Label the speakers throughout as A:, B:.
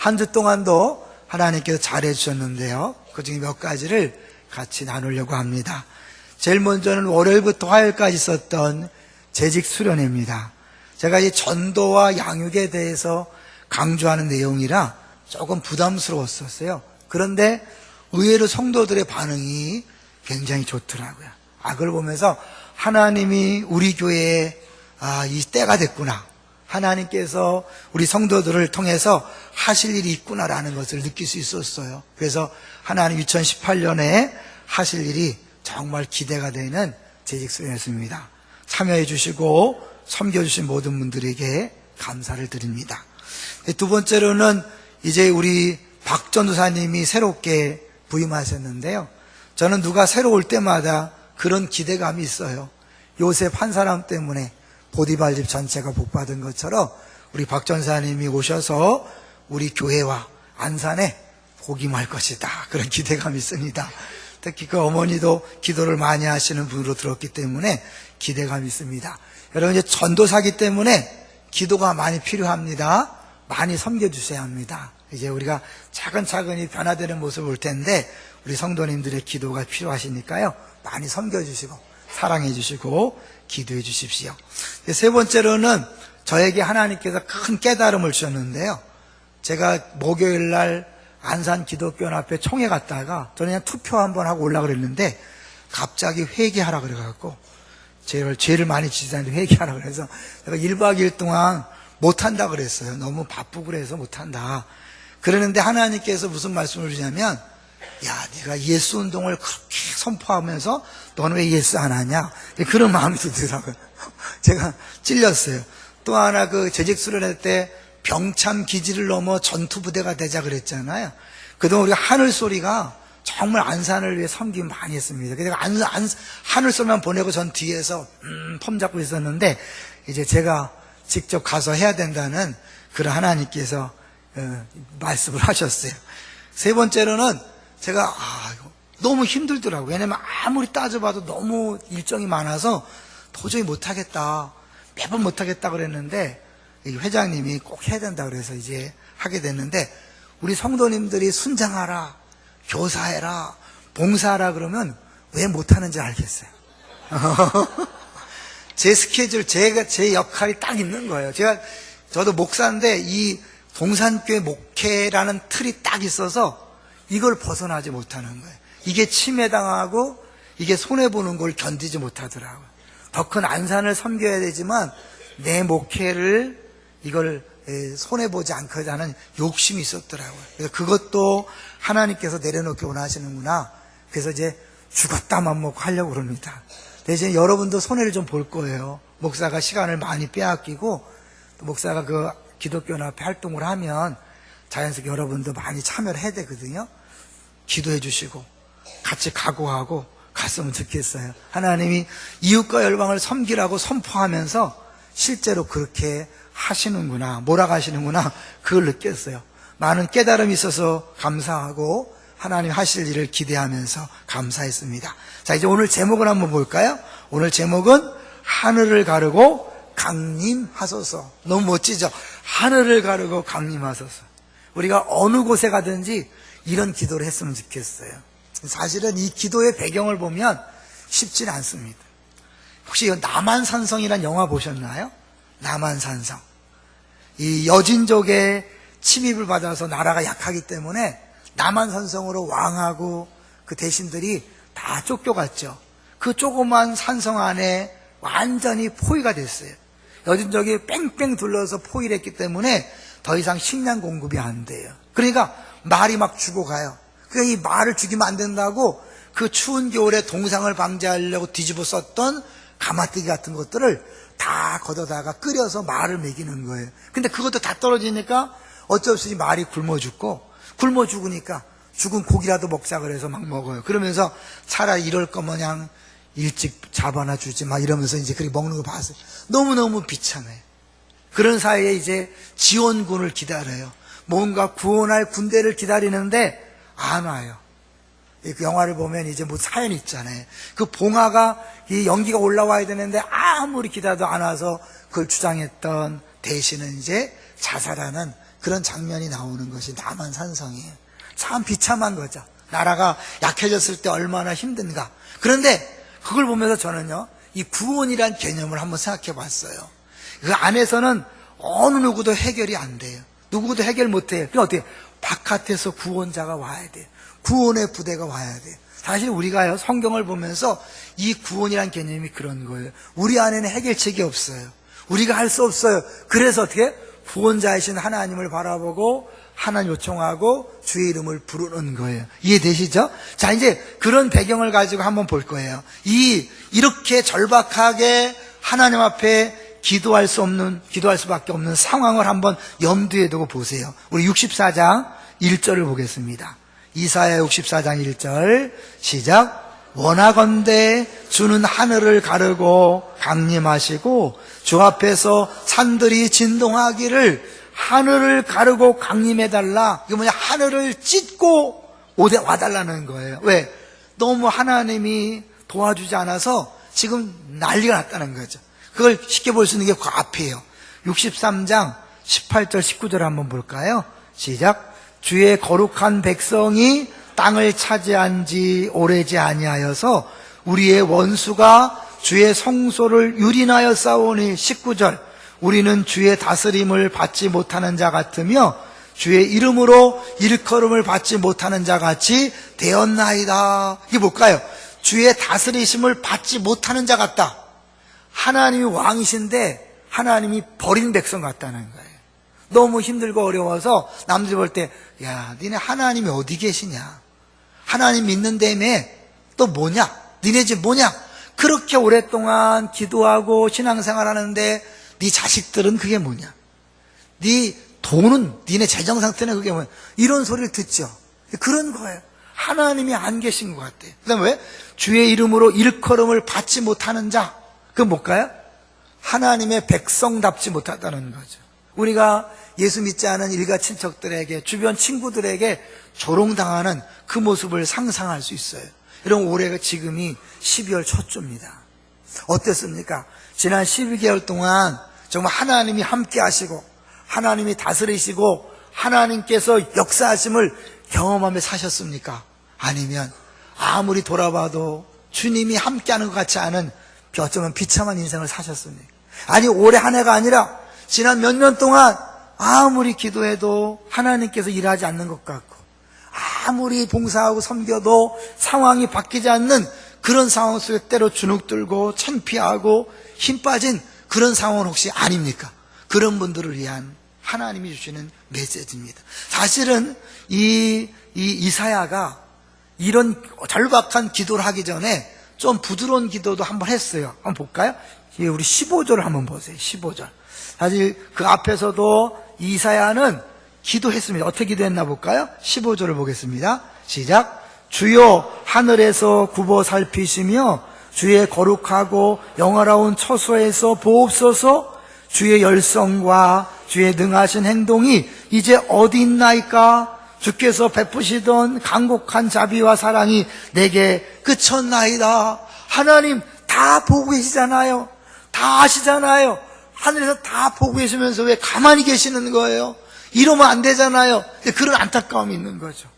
A: 한 주 동안도 하나님께서 잘해주셨는데요. 그중에 몇 가지를 같이 나누려고 합니다. 제일 먼저는 월요일부터 화요일까지 있었던 재직 수련회입니다. 제가 이 전도와 양육에 대해서 강조하는 내용이라 조금 부담스러웠었어요. 그런데 의외로 성도들의 반응이 굉장히 좋더라고요. 그걸 보면서 하나님이 우리 교회에 이 때가 됐구나, 하나님께서 우리 성도들을 통해서 하실 일이 있구나라는 것을 느낄 수 있었어요. 그래서 하나님 2018년에 하실 일이 정말 기대가 되는 재직 수련회였습니다. 참여해 주시고 섬겨주신 모든 분들에게 감사를 드립니다. 두 번째로는 이제 우리 박 전도사님이 새롭게 부임하셨는데요. 저는 누가 새로 올 때마다 그런 기대감이 있어요. 요셉 한 사람 때문에 보디발 집 전체가 복받은 것처럼 우리 박 전사님이 오셔서 우리 교회와 안산에 복임할 것이다, 그런 기대감이 있습니다. 특히 그 어머니도 기도를 많이 하시는 분으로 들었기 때문에 기대감이 있습니다. 여러분, 이제 전도사기 때문에 기도가 많이 필요합니다. 많이 섬겨주셔야 합니다. 이제 우리가 차근차근히 변화되는 모습을 볼 텐데 우리 성도님들의 기도가 필요하시니까요, 많이 섬겨주시고 사랑해주시고 기도해 주십시오. 세 번째로는 저에게 하나님께서 큰 깨달음을 주셨는데요. 제가 목요일 날 안산 기독교연합회 총회 갔다가 저는 그냥 투표 한번 하고 올라 그랬는데 갑자기 회개하라 그래갖고 죄를 많이 지지하는데 회개하라 그래서 제가 1박 2일 동안 못한다 그랬어요. 너무 바쁘고 그래서 못한다. 그러는데 하나님께서 무슨 말씀을 주냐면, 야, 네가 예수 운동을 그렇게 선포하면서 너는 왜 예수 안 하냐, 그런 마음이 들더라고요. 제가 찔렸어요. 또 하나, 그 재직 수련회 때 병참 기지를 넘어 전투부대가 되자 그랬잖아요. 그동안 우리가 하늘 소리가 정말 안산을 위해 섬김 많이 했습니다. 그래서 하늘 소리만 보내고 전 뒤에서 폼 잡고 있었는데 이제 제가 직접 가서 해야 된다는 그런 하나님께서 말씀을 하셨어요. 세 번째로는 제가 너무 힘들더라고요. 왜냐면 아무리 따져봐도 너무 일정이 많아서 도저히 못하겠다, 매번 못하겠다 그랬는데 회장님이 꼭 해야 된다 그래서 이제 하게 됐는데, 우리 성도님들이 순장하라, 교사해라, 봉사하라 그러면 왜 못하는지 알겠어요. 제 스케줄, 제 역할이 딱 있는 거예요. 저도 목사인데 이 동산교회 목회라는 틀이 딱 있어서 이걸 벗어나지 못하는 거예요. 이게 침해당하고 이게 손해보는 걸 견디지 못하더라고요. 더 큰 안산을 섬겨야 되지만 내 목회를 이걸 손해보지 않고자 하는 욕심이 있었더라고요. 그래서 그것도 하나님께서 내려놓기 원하시는구나. 그래서 이제 죽었다 맘 먹고 하려고 그럽니다. 대신 여러분도 손해를 좀 볼 거예요. 목사가 시간을 많이 빼앗기고 또 목사가 그 기독교연합회 활동을 하면 자연스럽게 여러분도 많이 참여를 해야 되거든요. 기도해 주시고 같이 각오하고 갔으면 좋겠어요. 하나님이 이웃과 열방을 섬기라고 선포하면서 실제로 그렇게 하시는구나, 몰아가시는구나, 그걸 느꼈어요. 많은 깨달음이 있어서 감사하고 하나님 하실 일을 기대하면서 감사했습니다. 자, 이제 오늘 제목을 한번 볼까요? 오늘 제목은 하늘을 가르고 강림하소서. 너무 멋지죠? 하늘을 가르고 강림하소서. 우리가 어느 곳에 가든지 이런 기도를 했으면 좋겠어요. 사실은 이 기도의 배경을 보면 쉽지는 않습니다. 혹시 남한산성이라는 영화 보셨나요? 남한산성. 이 여진족의 침입을 받아서 나라가 약하기 때문에 남한산성으로 왕하고 그 대신들이 다 쫓겨갔죠. 그 조그만 산성 안에 완전히 포위가 됐어요. 여진족이 뺑뺑 둘러서 포위를 했기 때문에 더 이상 식량 공급이 안 돼요. 그러니까 말이 막 죽어가요. 그러니까 이 말을 죽이면 안 된다고 그 추운 겨울에 동상을 방지하려고 뒤집어 썼던 가마뜨기 같은 것들을 다 걷어다가 끓여서 말을 먹이는 거예요. 근데 그것도 다 떨어지니까 어쩔 수 없이 말이 굶어 죽으니까 죽은 고기라도 먹자 그래서 막 먹어요. 그러면서 차라리 이럴 거면 그냥 일찍 잡아나 주지 막 이러면서 이제 그렇게 먹는 거 봤어요. 너무너무 비참해요. 그런 사이에 이제 지원군을 기다려요. 뭔가 구원할 군대를 기다리는데 안 와요. 그 영화를 보면 이제 뭐 사연이 있잖아요. 그 봉화가 이 연기가 올라와야 되는데 아무리 기다려도 안 와서 그걸 주장했던 대신은 이제 자살하는 그런 장면이 나오는 것이 남한산성이에요. 참 비참한 거죠. 나라가 약해졌을 때 얼마나 힘든가. 그런데 그걸 보면서 저는요, 이 구원이란 개념을 한번 생각해 봤어요. 그 안에서는 어느 누구도 해결이 안 돼요. 누구도 해결 못 해요. 그럼 어떻게? 바깥에서 구원자가 와야 돼요. 구원의 부대가 와야 돼요. 사실 우리가요, 성경을 보면서 이 구원이란 개념이 그런 거예요. 우리 안에는 해결책이 없어요. 우리가 할 수 없어요. 그래서 어떻게? 구원자이신 하나님을 바라보고 하나님 요청하고 주의 이름을 부르는 거예요. 이해되시죠? 자, 이제 그런 배경을 가지고 한번 볼 거예요. 이렇게 절박하게 하나님 앞에 기도할 수밖에 없는 상황을 한번 염두에 두고 보세요. 우리 64장 1절을 보겠습니다. 이사야 64장 1절 시작. 원하건대 주는 하늘을 가르고 강림하시고 주 앞에서 산들이 진동하기를 하늘을 가르고 강림해달라. 이게 뭐냐? 하늘을 찢고 와달라는 거예요. 왜? 너무 하나님이 도와주지 않아서 지금 난리가 났다는 거죠. 그걸 쉽게 볼 수 있는 게 그 앞이에요. 63장 18절 19절 한번 볼까요? 시작. 주의 거룩한 백성이 땅을 차지한 지 오래지 아니하여서 우리의 원수가 주의 성소를 유린하여 싸우니 19절. 우리는 주의 다스림을 받지 못하는 자 같으며 주의 이름으로 일컬음을 받지 못하는 자 같이 되었나이다. 이게 뭘까요? 주의 다스리심을 받지 못하는 자 같다. 하나님이 왕이신데 하나님이 버린 백성 같다는 거예요. 너무 힘들고 어려워서 남들이 볼 때, 야, 니네 하나님이 어디 계시냐? 하나님 믿는다며 또 뭐냐? 니네 집 뭐냐? 그렇게 오랫동안 기도하고 신앙생활 하는데 네 자식들은 그게 뭐냐? 네 돈은, 니네 재정 상태는 그게 뭐냐? 이런 소리를 듣죠. 그런 거예요. 하나님이 안 계신 것 같아요. 그 다음에 왜? 주의 이름으로 일컬음을 받지 못하는 자. 그건 뭘까요? 하나님의 백성답지 못하다는 거죠. 우리가 예수 믿지 않은 일가 친척들에게, 주변 친구들에게 조롱당하는 그 모습을 상상할 수 있어요. 여러분, 올해가 지금이 12월 첫 주입니다. 어땠습니까? 지난 12개월 동안 정말 하나님이 함께 하시고 하나님이 다스리시고 하나님께서 역사하심을 경험하며 사셨습니까? 아니면 아무리 돌아봐도 주님이 함께하는 것 같지 않은 어쩌면 비참한 인생을 사셨습니까? 아니, 올해 한 해가 아니라 지난 몇 년 동안 아무리 기도해도 하나님께서 일하지 않는 것 같고 아무리 봉사하고 섬겨도 상황이 바뀌지 않는 그런 상황 속에 때로 주눅들고 창피하고 힘 빠진 그런 상황은 혹시 아닙니까? 그런 분들을 위한 하나님이 주시는 메시지입니다. 사실은 이 이사야가 이런 절박한 기도를 하기 전에 좀 부드러운 기도도 한번 했어요. 한번 볼까요? 우리 15절을 한번 보세요. 15절. 사실 그 앞에서도 이사야는 기도했습니다. 어떻게 기도했나 볼까요? 15절을 보겠습니다. 시작. 주여 하늘에서 굽어 살피시며 주의 거룩하고 영화로운 처소에서 보옵소서. 주의 열성과 주의 능하신 행동이 이제 어디 있나이까? 주께서 베푸시던 간곡한 자비와 사랑이 내게 그쳤나이다. 하나님 다 보고 계시잖아요. 다 아시잖아요. 하늘에서 다 보고 계시면서 왜 가만히 계시는 거예요? 이러면 안 되잖아요. 그런 안타까움이 있는 거죠.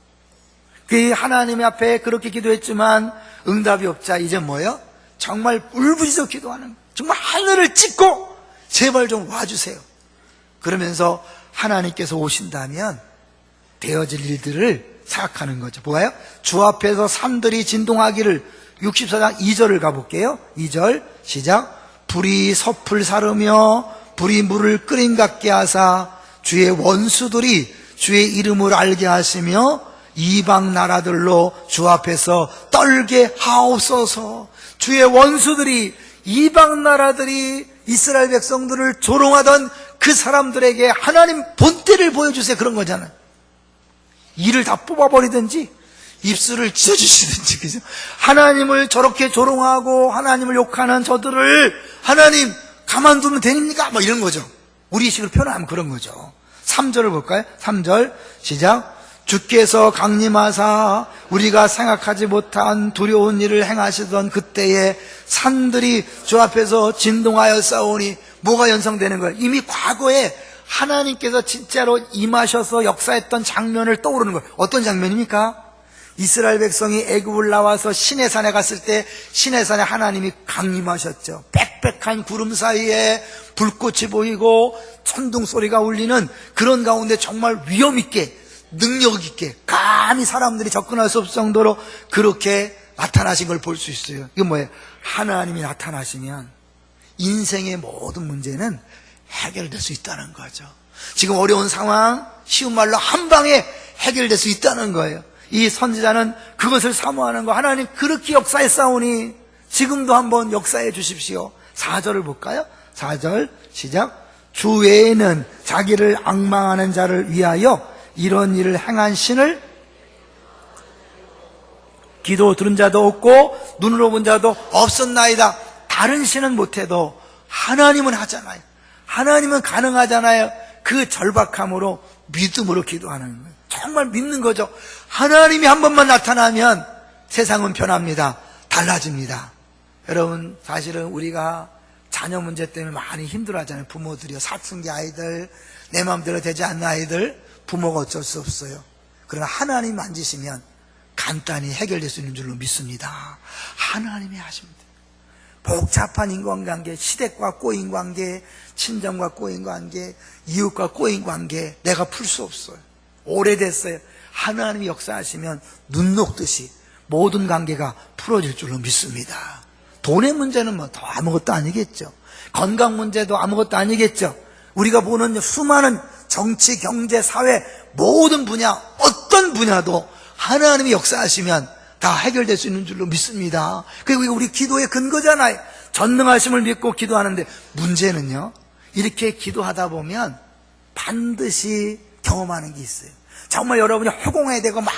A: 그 하나님 앞에 그렇게 기도했지만 응답이 없자 이제 뭐예요? 정말 울부짖어 기도하는 거예요. 정말 하늘을 찢고 제발 좀 와주세요. 그러면서 하나님께서 오신다면 되어질 일들을 생각하는 거죠. 뭐예요? 주 앞에서 산들이 진동하기를. 64장 2절을 가볼게요. 2절 시작. 불이 섭을 사르며 불이 물을 끓임 같게 하사 주의 원수들이 주의 이름을 알게 하시며 이방 나라들로 주 앞에서 떨게 하옵소서. 주의 원수들이, 이방 나라들이 이스라엘 백성들을 조롱하던 그 사람들에게 하나님 본때를 보여주세요. 그런 거잖아요. 이를 다 뽑아버리든지 입술을 찢어주시든지, 그죠? 하나님을 저렇게 조롱하고 하나님을 욕하는 저들을 하나님 가만두면 됩니까? 이런 거죠. 우리 식으로 표현하면 그런 거죠. 3절을 볼까요? 3절 시작. 주께서 강림하사 우리가 생각하지 못한 두려운 일을 행하시던 그때에 산들이 주 앞에서 진동하여 싸우니 뭐가 연상되는 거예요? 이미 과거에 하나님께서 진짜로 임하셔서 역사했던 장면을 떠오르는 거예요. 어떤 장면입니까? 이스라엘 백성이 애굽을 나와서 시내산에 갔을 때 시내산에 하나님이 강림하셨죠. 빽빽한 구름 사이에 불꽃이 보이고 천둥 소리가 울리는 그런 가운데 정말 위험 있게 능력 있게 감히 사람들이 접근할 수 없을 정도로 그렇게 나타나신 걸 볼 수 있어요. 이게 뭐예요? 하나님이 나타나시면 인생의 모든 문제는 해결될 수 있다는 거죠. 지금 어려운 상황, 쉬운 말로 한 방에 해결될 수 있다는 거예요. 이 선지자는 그것을 사모하는 거. 하나님 그렇게 역사했사오니 지금도 한번 역사해 주십시오. 4절을 볼까요? 4절 시작. 주 외에는 자기를 앙망하는 자를 위하여 이런 일을 행한 신을 귀로 들은 자도 없고 눈으로 본 자도 없었나이다. 다른 신은 못해도 하나님은 하잖아요. 하나님은 가능하잖아요. 그 절박함으로 믿음으로 기도하는 거예요. 정말 믿는 거죠. 하나님이 한 번만 나타나면 세상은 변합니다. 달라집니다. 여러분, 사실은 우리가 자녀 문제 때문에 많이 힘들어하잖아요. 부모들이요. 사춘기 아이들, 내 마음대로 되지 않는 아이들, 부모가 어쩔 수 없어요. 그러나 하나님 만지시면 간단히 해결될 수 있는 줄로 믿습니다. 하나님이 하십니다. 복잡한 인간관계, 시댁과 꼬인 관계, 친정과 꼬인 관계, 이웃과 꼬인 관계, 내가 풀 수 없어요. 오래됐어요. 하나님이 역사하시면 눈 녹듯이 모든 관계가 풀어질 줄로 믿습니다. 돈의 문제는 뭐 더 아무것도 아니겠죠. 건강 문제도 아무것도 아니겠죠. 우리가 보는 수많은 정치, 경제, 사회 모든 분야, 어떤 분야도 하나님이 역사하시면 다 해결될 수 있는 줄로 믿습니다. 그리고 이거 우리 기도의 근거잖아요. 전능하심을 믿고 기도하는데 문제는요, 이렇게 기도하다 보면 반드시 경험하는 게 있어요. 정말 여러분이 허공에 대고 막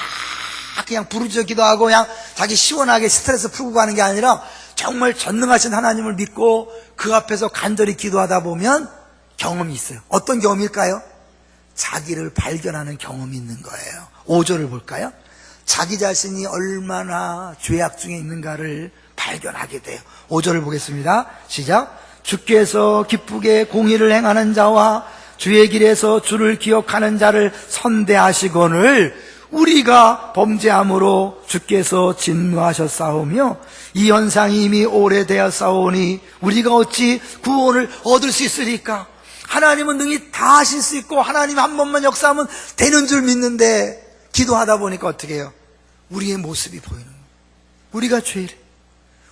A: 그냥 부르짖어 기도하고 그냥 자기 시원하게 스트레스 풀고 가는 게 아니라 정말 전능하신 하나님을 믿고 그 앞에서 간절히 기도하다 보면 경험이 있어요. 어떤 경험일까요? 자기를 발견하는 경험이 있는 거예요. 5절을 볼까요? 자기 자신이 얼마나 죄악 중에 있는가를 발견하게 돼요. 5절을 보겠습니다. 시작. 주께서 기쁘게 공의를 행하는 자와 주의 길에서 주를 기억하는 자를 선대하시거늘 우리가 범죄함으로 주께서 진노하셨사오며 이 현상이 이미 오래되었사오니 우리가 어찌 구원을 얻을 수 있으리까? 하나님은 능히 다 하실 수 있고 하나님 한 번만 역사하면 되는 줄 믿는데 기도하다 보니까 어떻게 해요? 우리의 모습이 보이는 거예요.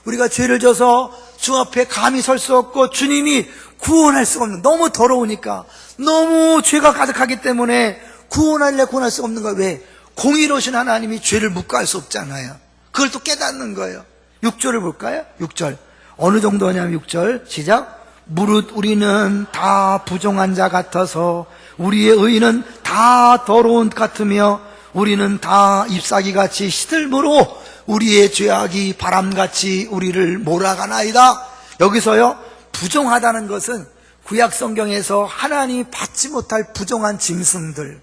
A: 우리가 죄를 져서 주 앞에 감히 설 수 없고 주님이 구원할 수가 없는, 너무 더러우니까, 너무 죄가 가득하기 때문에 구원할 수가 없는 거예요. 왜? 공의로우신 하나님이 죄를 묵과할 수 없잖아요. 그걸 또 깨닫는 거예요. 6절을 볼까요? 6절 어느 정도냐면 6절 시작. 무릇 우리는 다 부정한 자 같아서 우리의 의는 다 더러운 것 같으며 우리는 다 잎사귀같이 시들므로 우리의 죄악이 바람같이 우리를 몰아가나이다. 여기서요, 부정하다는 것은 구약 성경에서 하나님이 받지 못할 부정한 짐승들,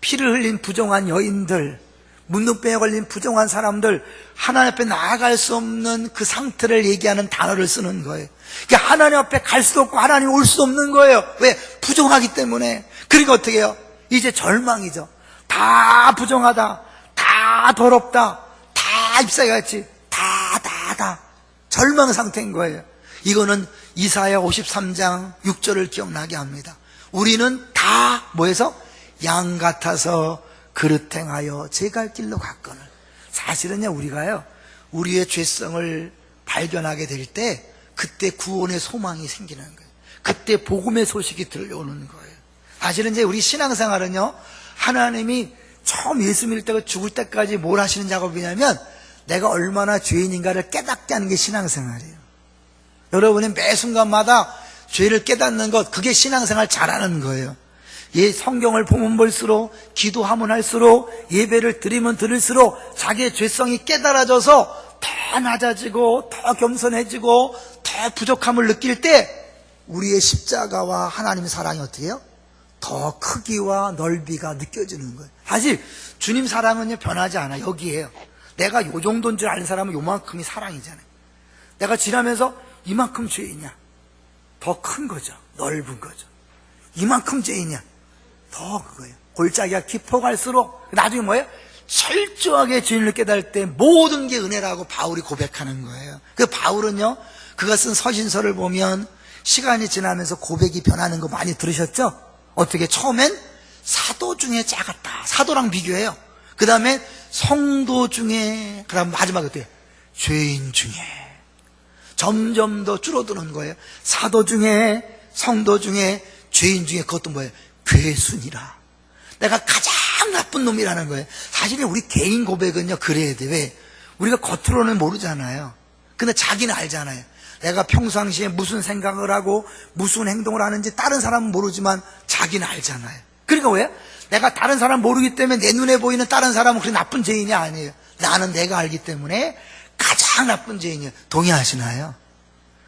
A: 피를 흘린 부정한 여인들, 문둥병에 걸린 부정한 사람들, 하나님 앞에 나아갈 수 없는 그 상태를 얘기하는 단어를 쓰는 거예요. 그러니까 하나님 앞에 갈 수도 없고 하나님 올 수 없는 거예요. 왜? 부정하기 때문에. 그러니까 어떻게 해요? 이제 절망이죠. 다 부정하다, 다 더럽다, 다 잎사귀같이 다 절망 상태인 거예요. 이거는 이사야 53장 6절을 기억나게 합니다. 우리는 다 뭐해서? 양 같아서 그릇 행하여 제 갈 길로 갔거늘. 사실은요, 우리가요, 우리의 죄성을 발견하게 될 때 그때 구원의 소망이 생기는 거예요. 그때 복음의 소식이 들려오는 거예요. 사실은 이제 우리 신앙생활은요, 하나님이 처음 예수 믿을 때가 죽을 때까지 뭘 하시는 작업이냐면 내가 얼마나 죄인인가를 깨닫게 하는 게 신앙생활이에요. 여러분이 매 순간마다 죄를 깨닫는 것, 그게 신앙생활 잘하는 거예요. 성경을 보면 볼수록, 기도하면 할수록, 예배를 드리면 드릴수록 자기의 죄성이 깨달아져서 더 낮아지고 더 겸손해지고 더 부족함을 느낄 때 우리의 십자가와 하나님의 사랑이 어떻게 해요? 더 크기와 넓이가 느껴지는 거예요. 사실 주님 사랑은요 변하지 않아. 여기에요. 내가 요 정도인 줄 아는 사람은 요만큼이 사랑이잖아요. 내가 지나면서 이만큼 죄이냐? 더 큰 거죠. 넓은 거죠. 이만큼 죄이냐? 더 그거예요. 골짜기가 깊어갈수록 나중에 뭐예요? 철저하게 주님을 깨달을 때 모든 게 은혜라고 바울이 고백하는 거예요. 그 바울은요, 그가 쓴 서신서를 보면 시간이 지나면서 고백이 변하는 거 많이 들으셨죠? 어떻게 처음엔 사도 중에 작았다. 사도랑 비교해요. 그 다음에 성도 중에, 그 다음 마지막에 어때요? 죄인 중에. 점점 더 줄어드는 거예요. 사도 중에, 성도 중에, 죄인 중에. 그것도 뭐예요? 괴순이라. 내가 가장 나쁜 놈이라는 거예요. 사실은 우리 개인 고백은요 그래야 돼. 왜? 우리가 겉으로는 모르잖아요. 근데 자기는 알잖아요. 내가 평상시에 무슨 생각을 하고 무슨 행동을 하는지 다른 사람은 모르지만 자기는 알잖아요. 그러니까 왜? 내가 다른 사람 모르기 때문에 내 눈에 보이는 다른 사람은 그렇게 나쁜 죄인이 아니에요. 나는 내가 알기 때문에 가장 나쁜 죄인이에요. 동의하시나요?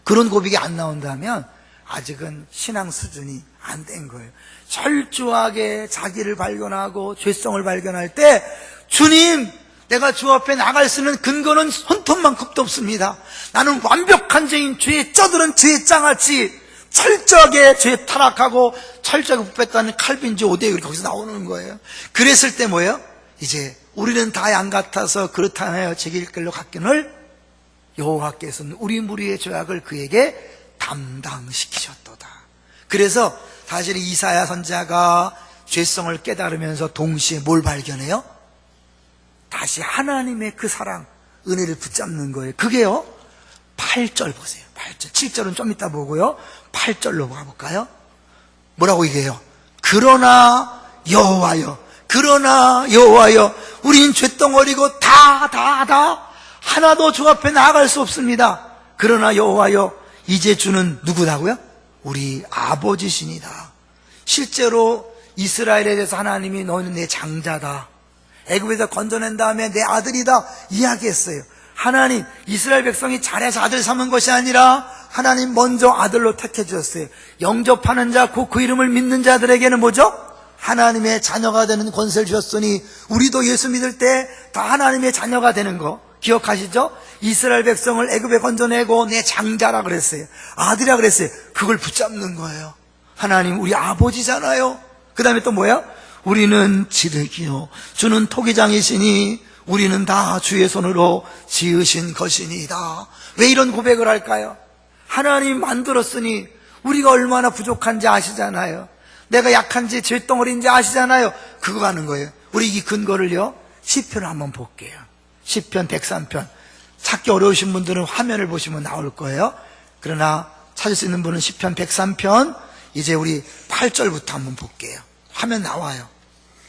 A: 그런 고백이 안 나온다면 아직은 신앙 수준이 안 된 거예요. 철저하게 자기를 발견하고 죄성을 발견할 때 주님, 내가 주 앞에 나갈 수 있는 근거는 손톱만큼도 없습니다. 나는 완벽한 죄인, 죄에 쩌드는 죄의 짱아치 철저하게 죄에 타락하고 철저하게 부패했다는 칼빈지 오데이 거기서 나오는 거예요. 그랬을 때 뭐예요? 이제 우리는 다 양 같아서 그렇다하여 제길 길로 갔기를 여호와께서는 우리 무리의 죄악을 그에게 담당시키셨도다. 그래서 사실 이사야 선지자가 죄성을 깨달으면서 동시에 뭘 발견해요? 다시 하나님의 그 사랑, 은혜를 붙잡는 거예요. 그게요 8절 보세요. 8절. 7절은 좀 이따 보고요 8절로 가볼까요? 뭐라고 얘기해요? 그러나 여호와여, 그러나 여호와여, 우린 쇳덩어리고 다 하나도 주 앞에 나아갈 수 없습니다. 그러나 여호와여, 이제 주는 누구다고요? 우리 아버지시니다. 실제로 이스라엘에 대해서 하나님이 너는 내 장자다, 애굽에서 건져낸 다음에 내 아들이다 이야기했어요. 하나님, 이스라엘 백성이 잘해서 아들 삼은 것이 아니라 하나님 먼저 아들로 택해 주셨어요. 영접하는 자, 곧 그 이름을 믿는 자들에게는 뭐죠? 하나님의 자녀가 되는 권세를 주셨으니 우리도 예수 믿을 때 다 하나님의 자녀가 되는 거 기억하시죠? 이스라엘 백성을 애굽에 건져내고 내 장자라 그랬어요. 아들이라 그랬어요. 그걸 붙잡는 거예요. 하나님 우리 아버지잖아요. 그 다음에 또 뭐예요? 우리는 지르기요, 주는 토기장이시니 우리는 다 주의 손으로 지으신 것이니이다. 왜 이런 고백을 할까요? 하나님 만들었으니 우리가 얼마나 부족한지 아시잖아요. 내가 약한지 죄덩어리인지 아시잖아요. 그거 하는 거예요. 우리 이 근거를요 시편을 한번 볼게요. 시편 103편. 찾기 어려우신 분들은 화면을 보시면 나올 거예요. 그러나 찾을 수 있는 분은 시편 103편 이제 우리 8절부터 한번 볼게요. 화면 나와요.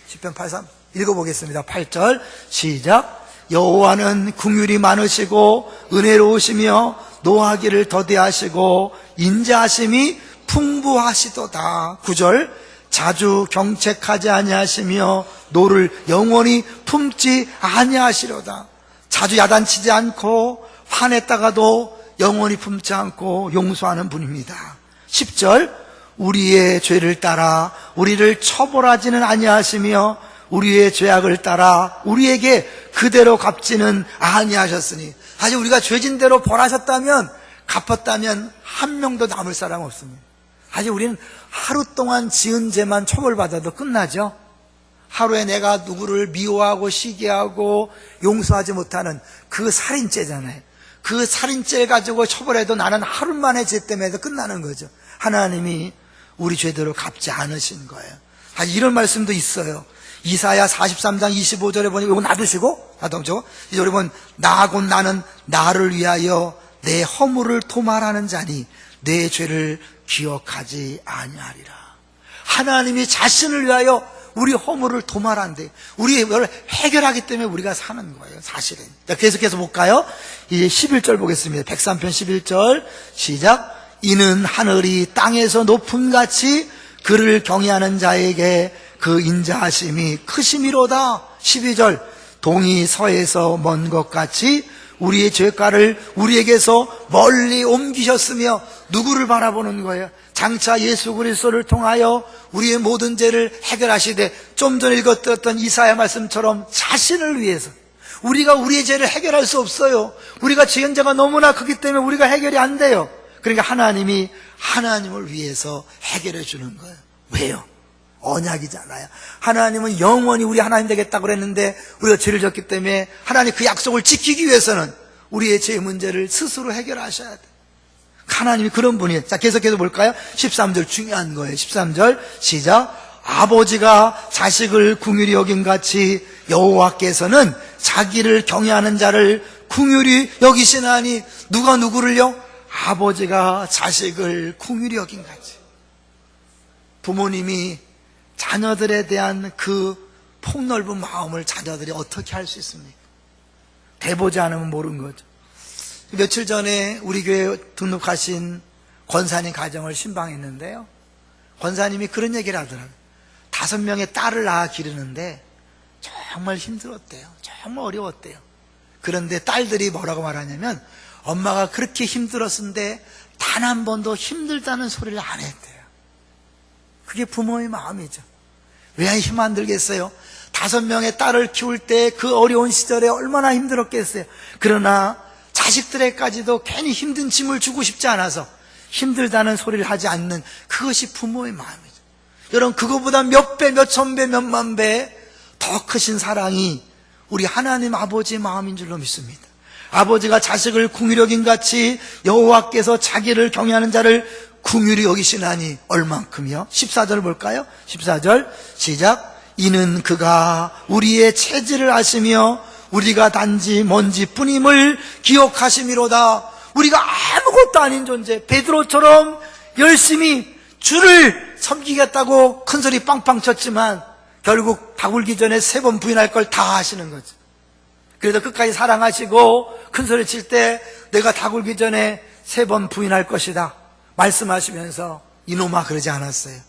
A: 시편 83 읽어보겠습니다. 8절 시작. 여호와는 긍휼이 많으시고 은혜로우시며 노하기를 더디하시고 인자하심이 풍부하시도다. 9절 자주 경책하지 아니하시며 노를 영원히 품지 아니하시로다. 자주 야단치지 않고 화냈다가도 영원히 품지 않고 용서하는 분입니다. 10절 우리의 죄를 따라 우리를 처벌하지는 아니하시며 우리의 죄악을 따라 우리에게 그대로 갚지는 아니하셨으니. 사실 우리가 죄진 대로 벌하셨다면, 갚았다면 한 명도 남을 사람 없습니다. 사실 우리는 하루 동안 지은 죄만 처벌받아도 끝나죠. 하루에 내가 누구를 미워하고 시기하고 용서하지 못하는 그 살인죄잖아요. 그 살인죄를 가지고 처벌해도 나는 하루 만에 죄 때문에 끝나는 거죠. 하나님이 우리 죄대로 갚지 않으신 거예요. 이런 말씀도 있어요. 이사야 43장 25절에 보니 이거 놔두시고 이제 우리 보면 나 곧 나는 나를 위하여 내 허물을 토말하는 자니 내 죄를 기억하지 아니하리라. 하나님이 자신을 위하여 우리 허물을 도말한대. 우리 이걸 해결하기 때문에 우리가 사는 거예요, 사실은. 자, 계속해서 볼까요? 이제 11절 보겠습니다. 103편 11절 시작. 이는 하늘이 땅에서 높음같이 그를 경외하는 자에게 그 인자하심이 크심이로다. 12절 동이 서에서 먼 것 같이 우리의 죄가를 우리에게서 멀리 옮기셨으며 누구를 바라보는 거예요? 장차 예수 그리스도를 통하여 우리의 모든 죄를 해결하시되, 좀 전에 읽었던 이사야 말씀처럼 자신을 위해서, 우리가 우리의 죄를 해결할 수 없어요. 우리가 죄 현자가 너무나 크기 때문에 우리가 해결이 안 돼요. 그러니까 하나님이 하나님을 위해서 해결해 주는 거예요. 왜요? 언약이잖아요. 하나님은 영원히 우리 하나님 되겠다고 그랬는데 우리가 죄를 졌기 때문에 하나님 그 약속을 지키기 위해서는 우리의 죄 문제를 스스로 해결하셔야 돼요. 하나님이 그런 분이에요. 자, 계속해서 볼까요? 13절 중요한 거예요. 13절 시작. 아버지가 자식을 긍휼히 여김같이 여호와께서는 자기를 경외하는 자를 긍휼히 여기시나니. 누가 누구를요? 아버지가 자식을 긍휼히 여김같이. 부모님이 자녀들에 대한 그 폭넓은 마음을 자녀들이 어떻게 할 수 있습니까? 대보지 않으면 모르는 거죠. 며칠 전에 우리 교회 등록하신 권사님 가정을 신방했는데요, 권사님이 그런 얘기를 하더라고요. 5명의 딸을 낳아 기르는데 정말 힘들었대요. 정말 어려웠대요. 그런데 딸들이 뭐라고 말하냐면, 엄마가 그렇게 힘들었는데 단 한 번도 힘들다는 소리를 안 했대요. 그게 부모의 마음이죠. 왜 힘 안 들겠어요? 5명의 딸을 키울 때 그 어려운 시절에 얼마나 힘들었겠어요. 그러나 자식들에까지도 괜히 힘든 짐을 주고 싶지 않아서 힘들다는 소리를 하지 않는, 그것이 부모의 마음이죠. 여러분, 그거보다 몇 배, 몇 천 배, 몇만 배 더 크신 사랑이 우리 하나님 아버지의 마음인 줄로 믿습니다. 아버지가 자식을 긍휼히 여김같이 여호와께서 자기를 경외하는 자를 긍휼히 여기시나니. 얼만큼이요? 14절 볼까요? 14절 시작. 이는 그가 우리의 체질을 아시며 우리가 단지 먼지뿐임을 기억하심이로다. 우리가 아무것도 아닌 존재, 베드로처럼 열심히 주를 섬기겠다고 큰소리 빵빵 쳤지만 결국 다 굴기 전에 3번 부인할 걸 다 하시는 거죠. 그래도 끝까지 사랑하시고 큰소리 칠 때 내가 다 굴기 전에 3번 부인할 것이다 말씀하시면서 이놈아 그러지 않았어요.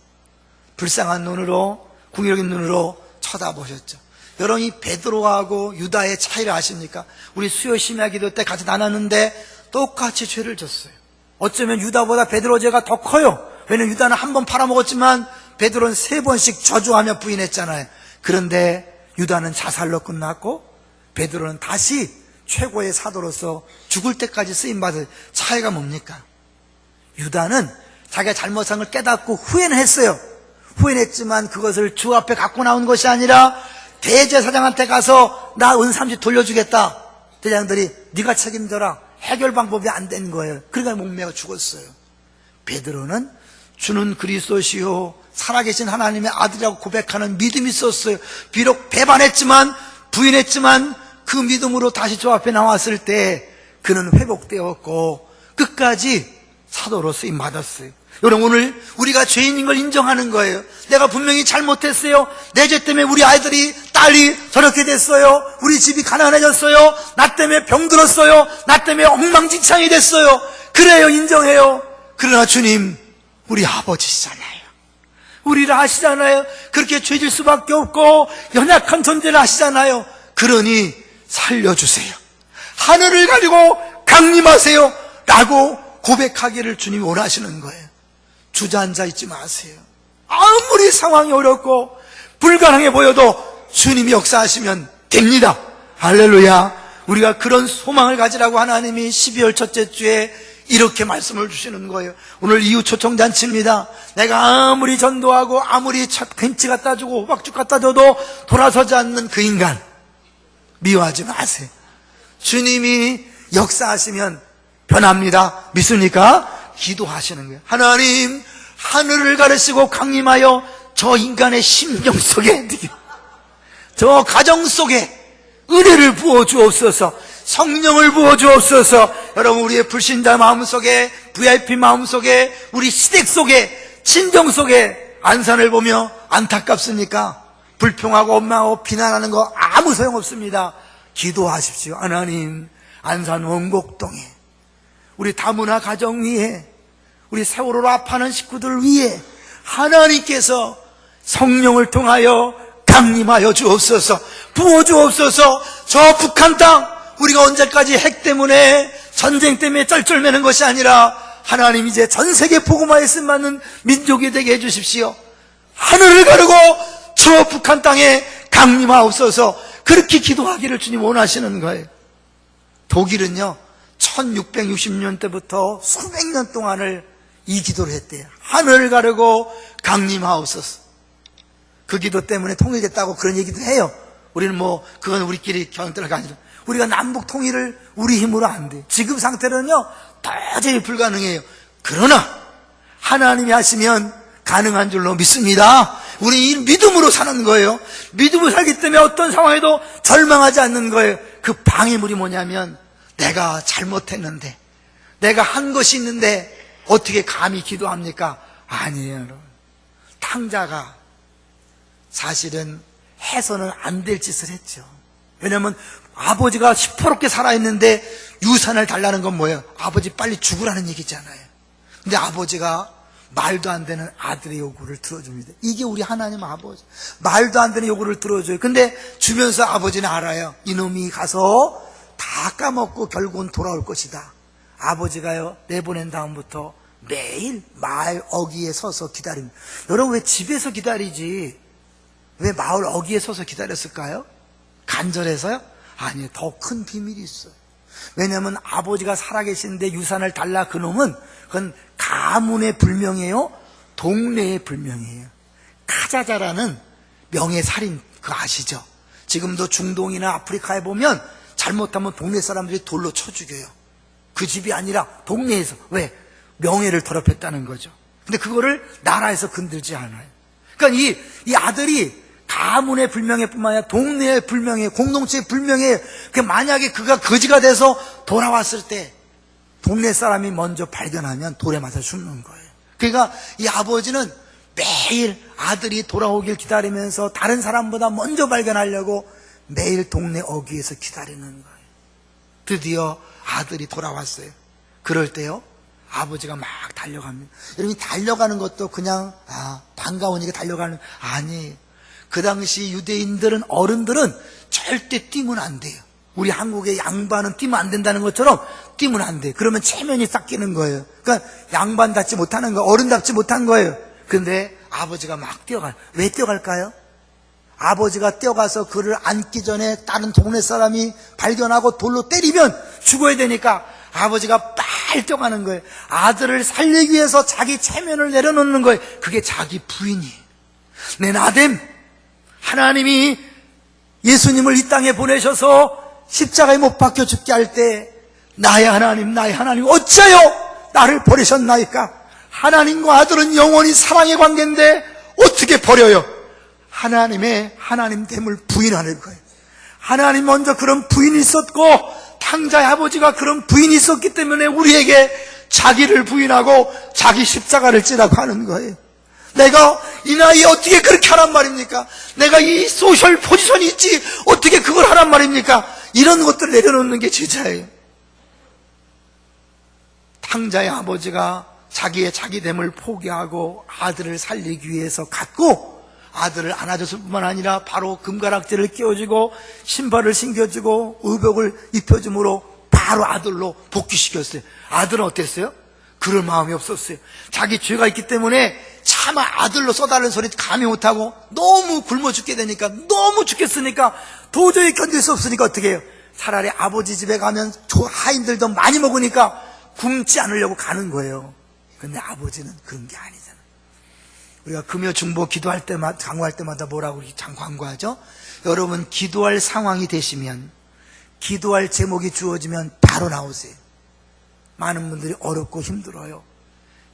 A: 불쌍한 눈으로, 궁일적인 눈으로 쳐다보셨죠. 여러분, 이 베드로하고 유다의 차이를 아십니까? 우리 수요 심야 기도 때 같이 나눴는데 똑같이 죄를 졌어요. 어쩌면 유다보다 베드로 죄가 더 커요. 왜냐면 유다는 한 번 팔아먹었지만 베드로는 3번씩 저주하며 부인했잖아요. 그런데 유다는 자살로 끝났고 베드로는 다시 최고의 사도로서 죽을 때까지 쓰임받을. 차이가 뭡니까? 유다는 자기가 잘못한 걸 깨닫고 후회는 했어요. 후회는 했지만 그것을 주 앞에 갖고 나온 것이 아니라 대제사장한테 가서 나 은삼십 돌려주겠다. 대장들이 네가 책임져라. 해결 방법이 안 된 거예요. 그러니까 목매어 죽었어요. 베드로는 주는 그리스도시요 살아계신 하나님의 아들이라고 고백하는 믿음이 있었어요. 비록 배반했지만, 부인했지만 그 믿음으로 다시 주 앞에 나왔을 때 그는 회복되었고 끝까지 사도로 쓰임 받았어요. 여러분, 오늘 우리가 죄인인 걸 인정하는 거예요. 내가 분명히 잘못했어요. 내 죄 때문에 우리 아이들이, 딸이 저렇게 됐어요. 우리 집이 가난해졌어요. 나 때문에 병들었어요. 나 때문에 엉망진창이 됐어요. 그래요, 인정해요. 그러나 주님, 우리 아버지시잖아요. 우리를 아시잖아요. 그렇게 죄질 수밖에 없고 연약한 존재를 아시잖아요. 그러니 살려주세요. 하늘을 가리고 강림하세요 라고 고백하기를 주님이 원하시는 거예요. 주저앉아 있지 마세요. 아무리 상황이 어렵고 불가능해 보여도 주님이 역사하시면 됩니다. 할렐루야. 우리가 그런 소망을 가지라고 하나님이 12월 첫째 주에 이렇게 말씀을 주시는 거예요. 오늘 이후 초청잔치입니다. 내가 아무리 전도하고 아무리 벤치 갖다 주고 호박죽 갖다 줘도 돌아서지 않는 그 인간 미워하지 마세요. 주님이 역사하시면 변합니다. 믿습니까? 기도하시는 거예요. 하나님, 하늘을 가르시고 강림하여 저 인간의 심령 속에, 저 가정 속에 은혜를 부어주옵소서, 성령을 부어주옵소서. 여러분, 우리의 불신자 마음속에, VIP 마음속에, 우리 시댁 속에, 친정 속에 안산을 보며 안타깝습니까? 불평하고 원망하고 비난하는 거 아무 소용없습니다. 기도하십시오. 하나님, 안산 원곡동에 우리 다문화 가정 위에, 우리 세월호로 아파하는 식구들 위에 하나님께서 성령을 통하여 강림하여 주옵소서, 부어주옵소서. 저 북한 땅 우리가 언제까지 핵 때문에 전쟁 때문에 쩔쩔매는 것이 아니라 하나님 이제 전 세계 복음화에 쓰임받는 민족이 되게 해주십시오. 하늘을 가르고 저 북한 땅에 강림하옵소서. 그렇게 기도하기를 주님 원하시는 거예요. 독일은요 1660년 때부터 수백 년 동안을 이 기도를 했대요. 하늘을 가르고 강림하옵소서. 그 기도 때문에 통일됐다고 그런 얘기도 해요. 우리는 그건 우리끼리 견떨어가 아니라 우리가 남북 통일을 우리 힘으로 안 돼요. 지금 상태로는요 도저히 불가능해요. 그러나 하나님이 하시면 가능한 줄로 믿습니다. 우리 이 믿음으로 사는 거예요. 믿음으로 살기 때문에 어떤 상황에도 절망하지 않는 거예요. 그 방해물이 뭐냐면 내가 잘못했는데, 내가 한 것이 있는데 어떻게 감히 기도합니까? 아니에요, 여러분. 탕자가 사실은 해서는 안 될 짓을 했죠. 왜냐하면 아버지가 시퍼렇게 살아있는데 유산을 달라는 건 뭐예요? 아버지 빨리 죽으라는 얘기잖아요. 근데 아버지가 말도 안 되는 아들의 요구를 들어줍니다. 이게 우리 하나님 아버지. 말도 안 되는 요구를 들어줘요. 근데 주면서 아버지는 알아요. 이놈이 가서 다 까먹고 결국은 돌아올 것이다. 아버지가요 내보낸 다음부터 매일 마을 어귀에 서서 기다립니다. 여러분 왜 집에서 기다리지 왜 마을 어귀에 서서 기다렸을까요? 간절해서요? 아니요, 더 큰 비밀이 있어요. 왜냐하면 아버지가 살아계시는데 유산을 달라 그놈은 그건 가문의 불명이에요, 동네의 불명이에요. 카자자라는 명예살인 그거 아시죠? 지금도 중동이나 아프리카에 보면 잘못하면 동네 사람들이 돌로 쳐 죽여요. 그 집이 아니라 동네에서. 왜? 명예를 더럽혔다는 거죠. 근데 그거를 나라에서 건들지 않아요. 그러니까 이 아들이 가문의 불명예뿐만 아니라 동네의 불명예, 공동체의 불명예. 만약에 그가 거지가 돼서 돌아왔을 때 동네 사람이 먼저 발견하면 돌에 맞아 죽는 거예요. 그러니까 이 아버지는 매일 아들이 돌아오길 기다리면서 다른 사람보다 먼저 발견하려고 매일 동네 어귀에서 기다리는 거예요. 드디어 아들이 돌아왔어요. 그럴 때요 아버지가 막 달려갑니다. 여러분 달려가는 것도 그냥 반가우니까 달려가는 아니에요. 그 당시 유대인들은 어른들은 절대 뛰면 안 돼요. 우리 한국의 양반은 뛰면 안 된다는 것처럼 뛰면 안 돼요. 그러면 체면이 싹 끼는 거예요. 그러니까 양반답지 못하는 거예요. 어른답지 못한 거예요. 근데 아버지가 막 뛰어가요. 왜 뛰어갈까요? 아버지가 뛰어가서 그를 안기 전에 다른 동네 사람이 발견하고 돌로 때리면 죽어야 되니까 아버지가 빨리 뛰어가는 거예요. 아들을 살리기 위해서 자기 체면을 내려놓는 거예요. 그게 자기 부인이에요. 내 나됨, 하나님이 예수님을 이 땅에 보내셔서 십자가에 못 박혀 죽게 할 때 나의 하나님 어찌하여 나를 버리셨나이까? 하나님과 아들은 영원히 사랑의 관계인데 어떻게 버려요? 하나님됨을 부인하는 거예요. 하나님 먼저 그런 부인이 있었고 탕자의 아버지가 그런 부인이 있었기 때문에 우리에게 자기를 부인하고 자기 십자가를 지라고 하는 거예요. 내가 이 나이에 어떻게 그렇게 하란 말입니까? 내가 이 소셜 포지션이 있지 어떻게 그걸 하란 말입니까? 이런 것들을 내려놓는 게 제자예요. 탕자의 아버지가 자기의 자기됨을 포기하고 아들을 살리기 위해서 갔고 아들을 안아줬을 뿐만 아니라 바로 금가락지를 끼워주고 신발을 신겨주고 의복을 입혀줌으로 바로 아들로 복귀시켰어요. 아들은 어땠어요? 그럴 마음이 없었어요. 자기 죄가 있기 때문에 차마 아들로 써달라는 소리 감히 못하고 너무 굶어 죽게 되니까 너무 죽겠으니까 도저히 견딜 수 없으니까 어떻게 해요? 차라리 아버지 집에 가면 하인들도 많이 먹으니까 굶지 않으려고 가는 거예요. 근데 아버지는 그런 게 아니잖아요. 우리가 금요 중보 기도할 때마다 강구할 때마다 뭐라고 광고하죠? 여러분 기도할 상황이 되시면 기도할 제목이 주어지면 바로 나오세요. 많은 분들이 어렵고 힘들어요.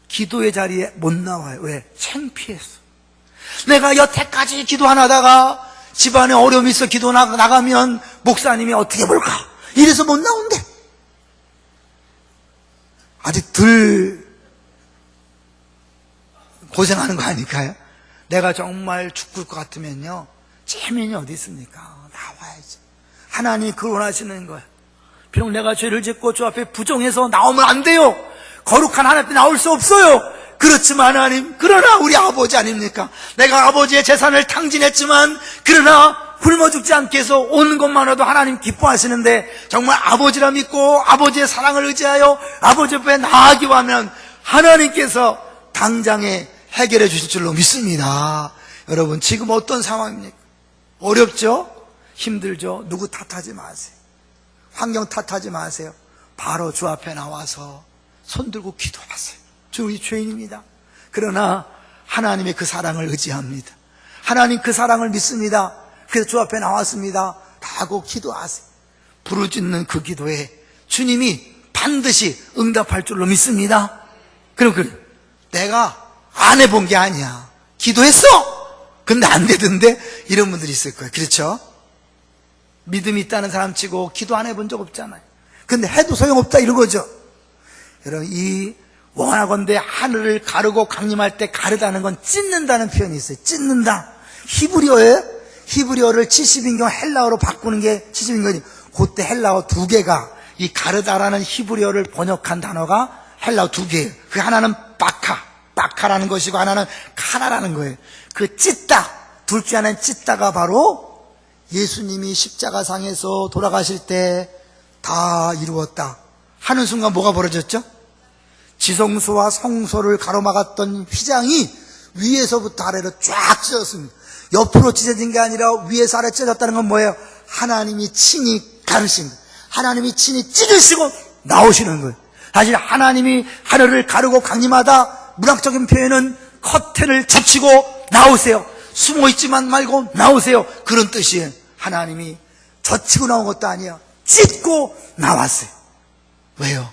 A: 기도의 자리에 못 나와요. 왜? 창피해서. 내가 여태까지 기도 안 하다가 집안에 어려움이 있어 기도 나가면 목사님이 어떻게 볼까? 이래서 못 나온대. 아직 덜 고생하는 거 아닐까요? 내가 정말 죽을 것 같으면요 체면이 어디 있습니까? 나와야지. 하나님이 그걸 원하시는 거예요. 비록 내가 죄를 짓고 주 앞에 부정해서 나오면 안 돼요. 거룩한 하나님 앞에 나올 수 없어요. 그렇지만 하나님, 그러나 우리 아버지 아닙니까? 내가 아버지의 재산을 탕진했지만 그러나 굶어 죽지 않게 해서 오는 것만으로도 하나님 기뻐하시는데, 정말 아버지라 믿고 아버지의 사랑을 의지하여 아버지 옆에 나아가기만 하면 하나님께서 당장에 해결해 주실 줄로 믿습니다. 여러분, 지금 어떤 상황입니까? 어렵죠? 힘들죠? 누구 탓하지 마세요. 환경 탓하지 마세요. 바로 주 앞에 나와서 손 들고 기도하세요. 저 우리 죄인입니다. 그러나 하나님의 그 사랑을 의지합니다. 하나님 그 사랑을 믿습니다. 그래서 주 앞에 나왔습니다 하고 기도하세요. 부르짖는 그 기도에 주님이 반드시 응답할 줄로 믿습니다. 그럼 내가 안 해본 게 아니야, 기도했어? 근데 안 되던데? 이런 분들이 있을 거예요. 그렇죠? 믿음이 있다는 사람 치고 기도 안 해본 적 없잖아요. 근데 해도 소용없다 이런 거죠. 여러분, 이 원하건대 하늘을 가르고 강림할 때 가르다는 건 찢는다는 표현이 있어요. 찢는다. 히브리어를 70인경 헬라어로 바꾸는 게 70인경이, 그때 헬라어 두 개가, 이 가르다라는 히브리어를 번역한 단어가 헬라어 두 개예요. 그 하나는 바카라는 것이고 하나는 카나라는 거예요. 그 찢다, 둘 중 하나는 찢다가 바로 예수님이 십자가상에서 돌아가실 때 다 이루었다 하는 순간 뭐가 벌어졌죠? 지성소와 성소를 가로막았던 휘장이 위에서부터 아래로 쫙 찢어졌습니다. 옆으로 찢어진 게 아니라 위에서 아래 찢어졌다는 건 뭐예요? 하나님이 친히 가르신 거예요. 하나님이 친히 찢으시고 나오시는 거예요. 사실 하나님이 하늘을 가르고 강림하다, 문학적인 표현은 커튼을 젖히고 나오세요. 숨어있지만 말고 나오세요, 그런 뜻이에요. 하나님이 젖히고 나온 것도 아니에요. 찢고 나왔어요. 왜요?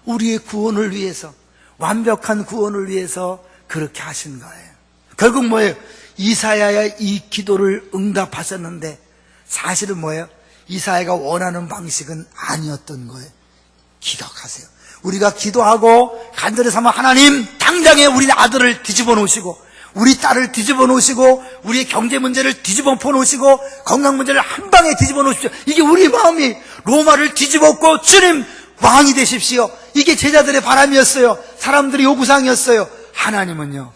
A: 우리의 구원을 위해서, 완벽한 구원을 위해서 그렇게 하신 거예요. 결국 뭐예요? 이사야의 이 기도를 응답하셨는데 사실은 뭐예요? 이사야가 원하는 방식은 아니었던 거예요. 기억하세요. 우리가 기도하고 간절히 삼아 하나님 당장에 우리 아들을 뒤집어 놓으시고 우리 딸을 뒤집어 놓으시고 우리의 경제 문제를 뒤집어 놓으시고 건강 문제를 한 방에 뒤집어 놓으십시오. 이게 우리 마음이 로마를 뒤집었고 주님 왕이 되십시오. 이게 제자들의 바람이었어요. 사람들의 요구사항이었어요. 하나님은요,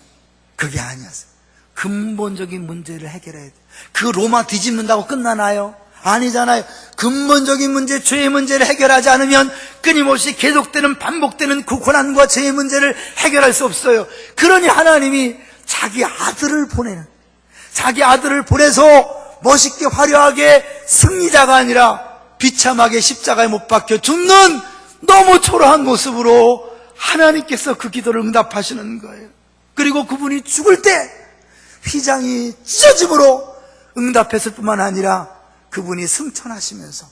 A: 그게 아니었어요. 근본적인 문제를 해결해야 돼요. 그 로마 뒤집는다고 끝나나요? 아니잖아요. 근본적인 문제, 죄의 문제를 해결하지 않으면 끊임없이 계속되는, 반복되는 그 고난과 죄의 문제를 해결할 수 없어요. 그러니 하나님이 자기 아들을 보내는, 자기 아들을 보내서 멋있게 화려하게 승리자가 아니라 비참하게 십자가에 못 박혀 죽는 너무 초라한 모습으로 하나님께서 그 기도를 응답하시는 거예요. 그리고 그분이 죽을 때 휘장이 찢어짐으로 응답했을 뿐만 아니라 그분이 승천하시면서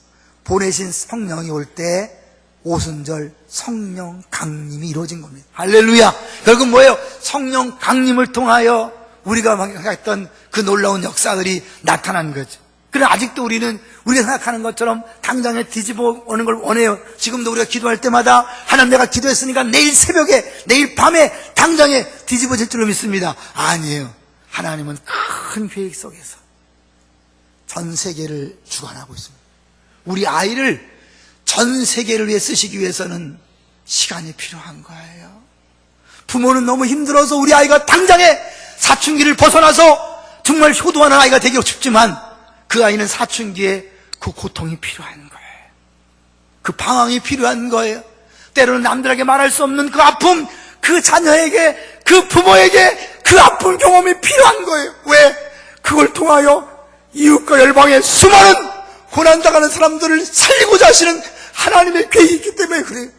A: 보내신 성령이 올 때 오순절 성령 강림이 이루어진 겁니다. 할렐루야. 결국 뭐예요? 성령 강림을 통하여 우리가 했던 그 놀라운 역사들이 나타난 거죠. 그러나 아직도 우리가 생각하는 것처럼 당장에 뒤집어 오는 걸 원해요. 지금도 우리가 기도할 때마다 하나님, 내가 기도했으니까 내일 새벽에, 내일 밤에 당장에 뒤집어질 줄로 믿습니다. 아니에요. 하나님은 큰 계획 속에서 전 세계를 주관하고 있습니다. 우리 아이를 전 세계를 위해 쓰시기 위해서는 시간이 필요한 거예요. 부모는 너무 힘들어서 우리 아이가 당장에 사춘기를 벗어나서 정말 효도하는 아이가 되고 싶지만 그 아이는 사춘기에 그 고통이 필요한 거예요. 그 방황이 필요한 거예요. 때로는 남들에게 말할 수 없는 그 아픔, 그 자녀에게, 그 부모에게 그 아픈 경험이 필요한 거예요. 왜? 그걸 통하여 이웃과 열방의 수많은 고난당하는 사람들을 살리고자 하시는 하나님의 계획이 있기 때문에 그래요.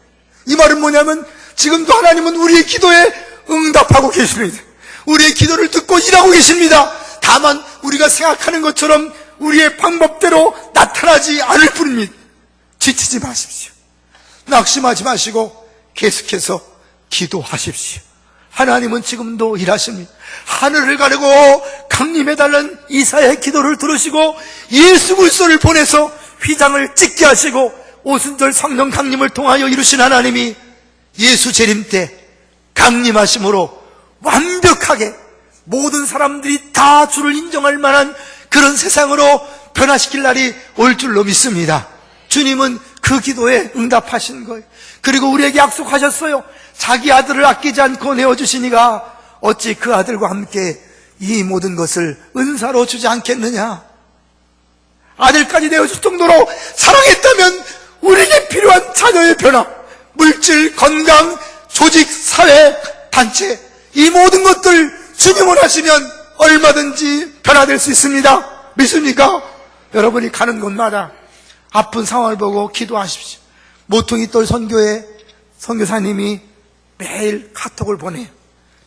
A: 이 말은 뭐냐면 지금도 하나님은 우리의 기도에 응답하고 계십니다. 우리의 기도를 듣고 일하고 계십니다. 다만 우리가 생각하는 것처럼 우리의 방법대로 나타나지 않을 뿐입니다. 지치지 마십시오. 낙심하지 마시고 계속해서 기도하십시오. 하나님은 지금도 일하십니다. 하늘을 가르고 강림해달라는 이사야의 기도를 들으시고 예수 그리스도를 보내서 휘장을 찢게 하시고 오순절 성령 강림을 통하여 이루신 하나님이 예수 재림 때 강림하심으로 완벽하게 모든 사람들이 다 주를 인정할 만한 그런 세상으로 변화시킬 날이 올 줄로 믿습니다. 주님은 그 기도에 응답하신 거예요. 그리고 우리에게 약속하셨어요. 자기 아들을 아끼지 않고 내어주시니가 어찌 그 아들과 함께 이 모든 것을 은사로 주지 않겠느냐. 아들까지 내어줄 정도로 사랑했다면 우리에게 필요한 자녀의 변화, 물질, 건강, 조직, 사회, 단체, 이 모든 것들 주님을 하시면 얼마든지 변화될 수 있습니다. 믿습니까? 여러분이 가는 곳마다 아픈 상황을 보고 기도하십시오. 모퉁이 돌 선교회 선교사님이 매일 카톡을 보내요.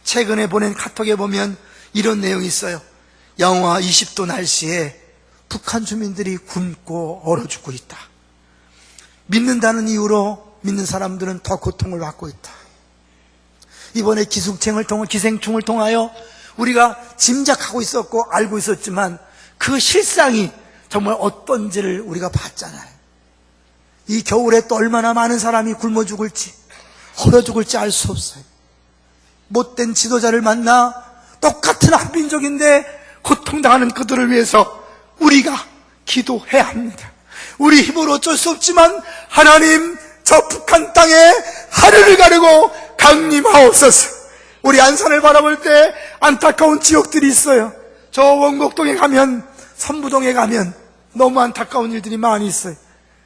A: 최근에 보낸 카톡에 보면 이런 내용이 있어요. 영하 20도 날씨에 북한 주민들이 굶고 얼어 죽고 있다. 믿는다는 이유로 믿는 사람들은 더 고통을 받고 있다. 이번에 기생충을 통하여 우리가 짐작하고 있었고 알고 있었지만 그 실상이 정말 어떤지를 우리가 봤잖아요. 이 겨울에 또 얼마나 많은 사람이 굶어 죽을지, 얼어 죽을지 알 수 없어요. 못된 지도자를 만나 똑같은 한민족인데 고통당하는 그들을 위해서 우리가 기도해야 합니다. 우리 힘으로 어쩔 수 없지만 하나님, 저 북한 땅에 하늘을 가르고 강림하옵소서. 우리 안산을 바라볼 때 안타까운 지역들이 있어요. 저 원곡동에 가면, 선부동에 가면 너무 안타까운 일들이 많이 있어요.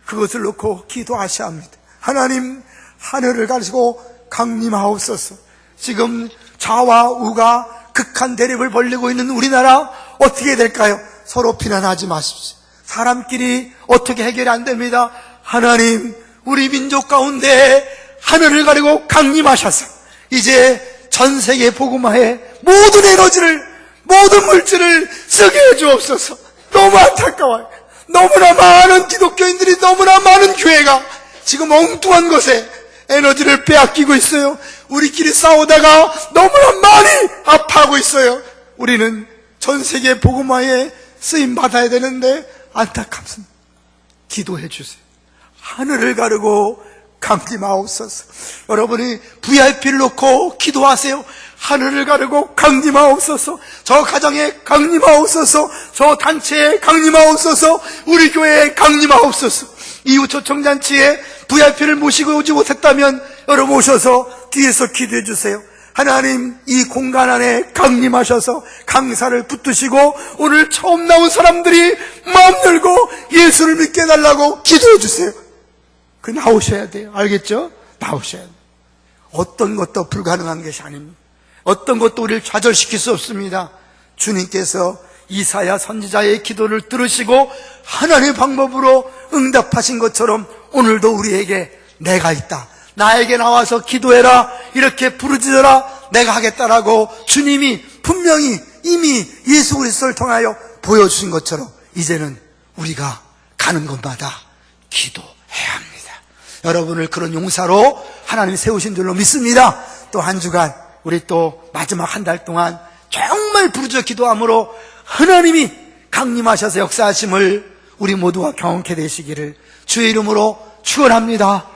A: 그것을 놓고 기도하셔야 합니다. 하나님, 하늘을 가르시고 강림하옵소서. 지금 좌와 우가 극한 대립을 벌이고 있는 우리나라 어떻게 될까요? 서로 비난하지 마십시오. 사람끼리 어떻게 해결이 안 됩니다. 하나님, 우리 민족 가운데 하늘을 가리고 강림하셔서 이제 전 세계 복음화에 모든 에너지를, 모든 물질을 쓰게 해주옵소서. 너무 안타까워요. 너무나 많은 기독교인들이, 너무나 많은 교회가 지금 엉뚱한 것에 에너지를 빼앗기고 있어요. 우리끼리 싸우다가 너무나 많이 아파하고 있어요. 우리는 전 세계 복음화에 쓰임 받아야 되는데 안타깝습니다. 기도해 주세요. 하늘을 가르고 강림하옵소서. 여러분이 VIP를 놓고 기도하세요. 하늘을 가르고 강림하옵소서. 저 가정에 강림하옵소서. 저 단체에 강림하옵소서. 우리 교회에 강림하옵소서. 이웃 초청잔치에 VIP를 모시고 오지 못했다면 여러분 오셔서 뒤에서 기도해 주세요. 하나님, 이 공간 안에 강림하셔서 강사를 붙드시고 오늘 처음 나온 사람들이 마음 열고 예수를 믿게 해달라고 기도해 주세요. 그 나오셔야 돼요. 알겠죠? 나오셔야 돼요. 어떤 것도 불가능한 것이 아닙니다. 어떤 것도 우리를 좌절시킬 수 없습니다. 주님께서 이사야 선지자의 기도를 들으시고 하나님의 방법으로 응답하신 것처럼 오늘도 우리에게 내가 있다, 나에게 나와서 기도해라, 이렇게 부르짖어라, 내가 하겠다라고 주님이 분명히 이미 예수 그리스도를 통하여 보여주신 것처럼 이제는 우리가 가는 곳마다 기도해야 합니다. 여러분을 그런 용사로 하나님이 세우신 줄로 믿습니다. 또 한 주간 우리 또 마지막 한 달 동안 정말 부르짖어 기도함으로 하나님이 강림하셔서 역사하심을 우리 모두가 경험케 되시기를 주의 이름으로 축원합니다.